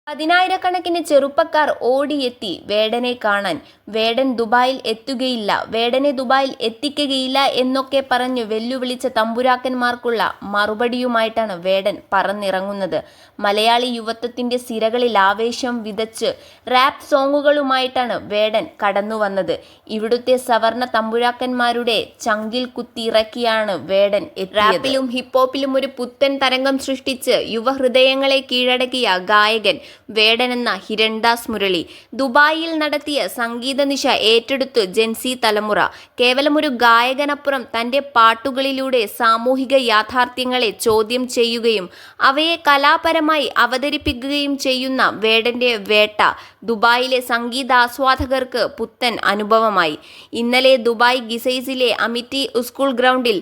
പതിനായിരക്കണക്കിന് ചെറുപ്പക്കാർ ഓടിയെത്തി വേടനെ കാണാൻ. വേടൻ ദുബായിൽ എത്തുകയില്ല, വേടനെ ദുബായിൽ എത്തിക്കുകയില്ല എന്നൊക്കെ പറഞ്ഞു വെല്ലുവിളിച്ച തമ്പുരാക്കന്മാർക്കുള്ള മറുപടിയുമായിട്ടാണ് വേടൻ പറന്നിറങ്ങുന്നത്. മലയാളി യുവത്വത്തിന്റെ സിരകളിൽ ആവേശം വിതച്ച് റാപ്പ് സോങ്ങുകളുമായിട്ടാണ് വേടൻ കടന്നുവന്നത്. ഇവിടുത്തെ സവർണ തമ്പുരാക്കന്മാരുടെ ചങ്കിൽ കുത്തിയിറക്കിയാണ് വേടൻ എത്തിയത്. റാപ്പിലും ഹിപ്ഹോപ്പിലും ഒരു പുത്തൻ തരംഗം സൃഷ്ടിച്ച് യുവഹൃദയങ്ങളെ കീഴടക്കിയ ഗായകൻ വേടൻ എന്ന ഹിരൺദാസ് മുരളി. ദുബായിൽ നടത്തിയ സംഗീത നിശ ഏറ്റെടുത്തു ജെൻസി തലമുറ. കേവലം ഒരു ഗായകനപ്പുറം തന്റെ പാട്ടുകളിലൂടെ സാമൂഹിക യാഥാർത്ഥ്യങ്ങളെ ചോദ്യം ചെയ്യുകയും അവയെ കലാപരമായി അവതരിപ്പിക്കുകയും ചെയ്യുന്ന വേടന്റെ വേട്ട ദുബായിലെ സംഗീതാസ്വാദകർക്ക് പുത്തൻ അനുഭവമായി. ഇന്നലെ ദുബായ് ഗിസൈസിലെ അമിറ്റി സ്കൂൾ ഗ്രൗണ്ടിൽ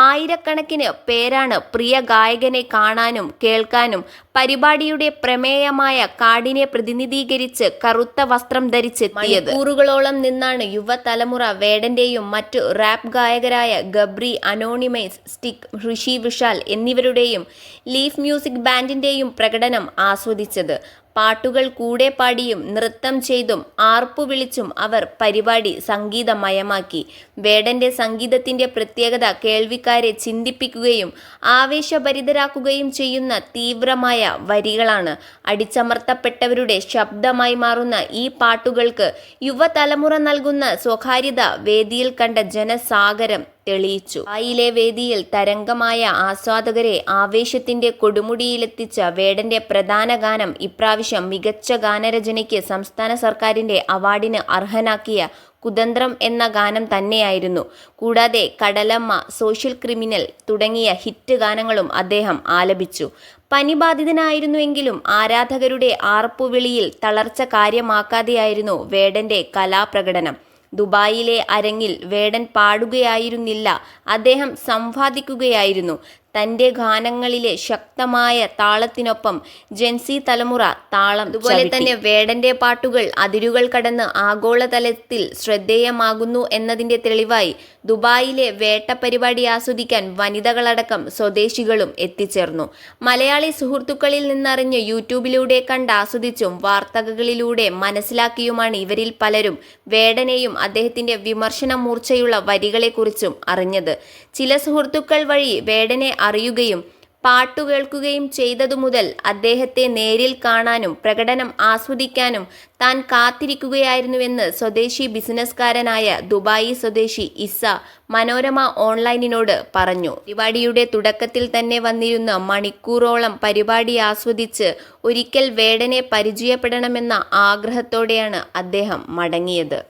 ആയിരക്കണക്കിന് പേരാണ് പ്രിയ ഗായകനെ കാണാനും കേൾക്കാനും പരിപാടിയുടെ പ്രമേയമായ കാടിനെ പ്രതിനിധീകരിച്ച് കറുത്ത വസ്ത്രം ധരിച്ചെത്തിയത്. മണിക്കൂറുകളോളം നിന്നാണ് യുവതലമുറ വേടന്റെയും മറ്റു റാപ്പ് ഗായകരായ ഗബ്രി, അനോണിമസ്, സ്റ്റിക്, ഋഷി വിശാൽ എന്നിവരുടെയും ലീഫ് മ്യൂസിക് ബാൻഡിന്റെയും പ്രകടനം ആസ്വദിച്ചത്. പാട്ടുകൾ കൂടെ പാടിയും നൃത്തം ചെയ്തും ആർപ്പു വിളിച്ചും അവർ പരിപാടി സംഗീതമയമാക്കി. വേടന്റെ സംഗീതത്തിന്റെ പ്രത്യേകത കേൾവിക്കാരെ ചിന്തിപ്പിക്കുകയും ആവേശഭരിതരാക്കുകയും ചെയ്യുന്ന തീവ്രമായ വരികളാണ്. അടിച്ചമർത്തപ്പെട്ടവരുടെ ശബ്ദമായി മാറുന്ന ഈ പാട്ടുകൾക്ക് യുവതലമുറ നൽകുന്ന സ്വകാര്യത വേദിയിൽ കണ്ട ജനസാഗരം തെളിയിച്ചു. ദുബായിലെ വേദിയിൽ തരംഗമായ ആസ്വാദകരെ ആവേശത്തിന്റെ കൊടുമുടിയിലെത്തിച്ച വേടന്റെ പ്രധാന ഗാനം ഇപ്രാവശ്യം മികച്ച ഗാനരചനയ്ക്ക് സംസ്ഥാന സർക്കാരിന്റെ അവാർഡിന് അർഹനാക്കിയ കുതന്ത്രം എന്ന ഗാനം തന്നെയായിരുന്നു. കൂടാതെ കടലമ്മ, സോഷ്യൽ ക്രിമിനൽ തുടങ്ങിയ ഹിറ്റ് ഗാനങ്ങളും അദ്ദേഹം ആലപിച്ചു. പനി ബാധിതനായിരുന്നുവെങ്കിലും ആരാധകരുടെ ആർപ്പുവിളിയിൽ തളർച്ച കാര്യമാക്കാതെയായിരുന്നു വേടന്റെ കലാപ്രകടനം. ദുബായിലെ അരങ്ങിൽ വേടൻ പാടുകയായിരുന്നില്ല, അദ്ദേഹം സംവാദിക്കുകയായിരുന്നു. തന്റെ ഗാനങ്ങളിലെ ശക്തമായ താളത്തിനൊപ്പം ജെൻസി തലമുറ താളം. അതുപോലെ തന്നെ വേടന്റെ പാട്ടുകൾ അതിരുകൾ കടന്ന് ആഗോളതലത്തിൽ ശ്രദ്ധേയമാകുന്നു എന്നതിന്റെ തെളിവായി ദുബായിലെ വേട്ട പരിപാടി ആസ്വദിക്കാൻ വനിതകളടക്കം സ്വദേശികളും എത്തിച്ചേർന്നു. മലയാളി സുഹൃത്തുക്കളിൽ നിന്നറിഞ്ഞ് യൂട്യൂബിലൂടെ കണ്ടാസ്വദിച്ചും വാർത്തകളിലൂടെ മനസ്സിലാക്കിയുമാണ് ഇവരിൽ പലരും വേടനെയും അദ്ദേഹത്തിന്റെ വിമർശന മൂർച്ചയുള്ള വരികളെക്കുറിച്ചും അറിഞ്ഞത്. ചില സുഹൃത്തുക്കൾ വഴി വേടനെ അറിയുകയും പാട്ടു കേൾക്കുകയും ചെയ്തതു മുതൽ അദ്ദേഹത്തെ നേരിൽ കാണാനും പ്രകടനം ആസ്വദിക്കാനും താൻ കാത്തിരിക്കുകയായിരുന്നുവെന്ന് സ്വദേശി ബിസിനസ്സുകാരനായ ദുബായി സ്വദേശി ഇസ മനോരമ ഓൺലൈനിനോട് പറഞ്ഞു. പരിപാടിയുടെ തുടക്കത്തിൽ തന്നെ വന്നിരുന്ന മണിക്കൂറോളം പരിപാടി ആസ്വദിച്ച് ഒരിക്കൽ വേടനെ പരിചയപ്പെടണമെന്ന ആഗ്രഹത്തോടെയാണ് അദ്ദേഹം മടങ്ങിയത്.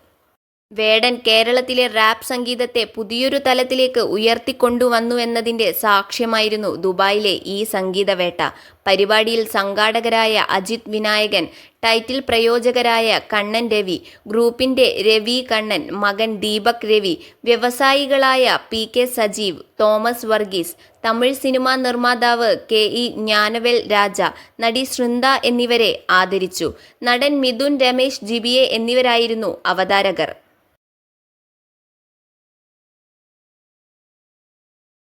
വേടൻ കേരളത്തിലെ റാപ്പ് സംഗീതത്തെ പുതിയൊരു തലത്തിലേക്ക് ഉയർത്തിക്കൊണ്ടുവന്നുവെന്നതിന്റെ സാക്ഷ്യമായിരുന്നു ദുബായിലെ ഈ സംഗീതവേട്ട. പരിപാടിയിൽ സംഘാടകരായ അജിത് വിനായകൻ, ടൈറ്റിൽ പ്രയോജകരായ കണ്ണൻ രവി, ഗ്രൂപ്പിന്റെ രവി കണ്ണൻ, മകൻ ദീപക് രവി, വ്യവസായികളായ PK സജീവ്, തോമസ് വർഗീസ്, തമിഴ് സിനിമാ നിർമ്മാതാവ് KE ജ്ഞാനവേൽ രാജ, നടി ശൃന്ദ എന്നിവരെ ആദരിച്ചു. നടൻ മിഥുൻ രമേശ് ജിബിയെ എന്നിവരായിരുന്നു അവതാരകർ.